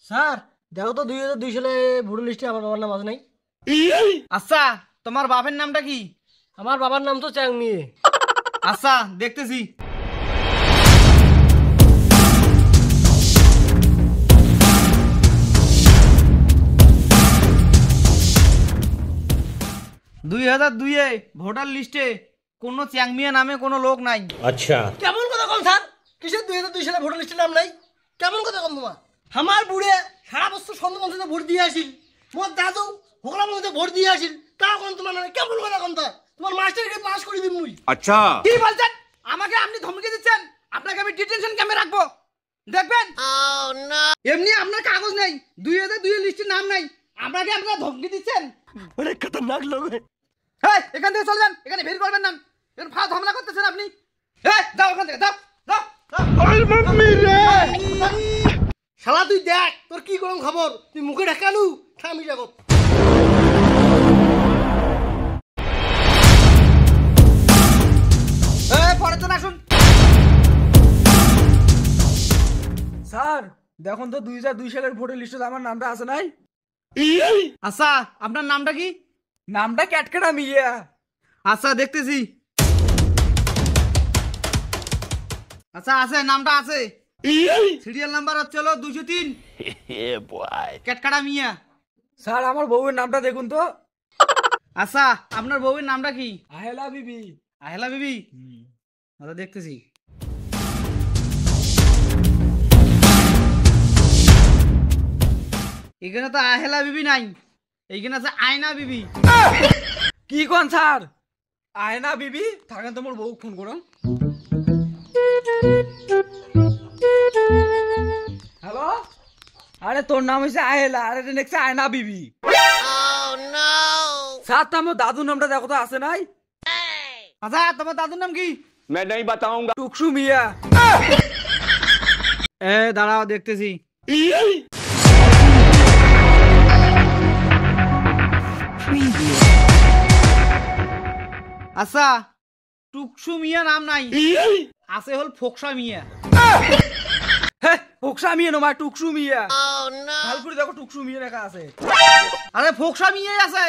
Sir দেখো তো 2002 সালে ভোটার লিস্টে আমার বাবার নাম আছে নাই। আচ্ছা, তোমার বাপের নামটা কি? আমার বাবার নাম তো চ্যাংমিয়ে। আচ্ছা, দেখতেছি। দুইয়ে ভোটার লিস্টে কোনো চ্যাংমিয়া নামে কোনো লোক নাই। अच्छा কেমন কথা কম স্যার? কিসের 2002 সালে ভোটার লিস্টের নাম নাই? কেমন কথা কম তোমার? আমার বুড়ে সারা বছর সন্ধ্যা ভোট দিয়ে আসিল, মোর দাদু হোকলা মধ্যে ভোট দিয়ে আসিল, তা কোন তোমার নামে কেমন কথা কম তা? তোমার মাস্টারকে পাস করে দিন মুই। अच्छा কি বলছেন? আমাকে আপনি ধমকি দিচ্ছেন? আপনাকে আমি ডিটেনশন ক্যাম্পে রাখবো, দেখবেন। এমনি আপনার কাগজ নেই, 2002 লিস্টের নাম নাই, আপনাকে আপনারা ধমকি দিচ্ছেন। অরে খতরনাক লোক। এই, এখান থেকে চলে যান, এখানে ভিড় করবেন না। এখানে ফাঁস ঝামেলা করতেছেন আপনি। এই, যাও ওখান থেকে, যাও যাও শালা তুই দেখ তোর কি করম খবর, তুই মুখে ঢাকালু থামি জগৎ। পরের জন আসুন। স্যার দেখুন তো 2002 সালের ভোটার লিস্টে আমার নামটা আছে নাই? আচ্ছা, আপনার নামটা কি? নামটা ক্যাটকেটা মিয়া। আচ্ছা, দেখতেছি। আচ্ছা, আছে, নামটা আছে। সিরিয়াল নাম্বার হচ্ছে 203। ক্যাটকাটা মিয়া। স্যার আমার বউয়ের নামটা দেখুন তো। আচ্ছা, আপনার বউয়ের নামটা কি? আহেলা বিবি। আহেলা বিবি। আচ্ছা, দেখতেছি। এখানে তো আহেলা বিবি নাই, এইখানে আছে আয়না বিবি। কি কোন স্যার? আয়না বিবি থাকেন তোমার বউ ফোন করুন। হ্যালো, আরে তোর নাম হয়েছে আহেলা, আরে নেক্সট আয়না বিবি। স্যার তো আমার দাদুর নামটা দেখো তো আছে নাই? আচ্ছা, তোমার দাদুর নাম কি? मैं नहीं बताऊंगा টুকসু মিয়া। দাঁড়াও, দেখতেছি। আচ্ছা, টুকসু মিয়া নাম নাই, আছে হল ফোকসা মিয়া। হ্যাঁ ফোকসা মিয়া নয় টুকসু মিয়া। ভালো করে দেখো টুকসু মিয়া লেখা আছে। আরে ফোকসা মিয়াই আছে।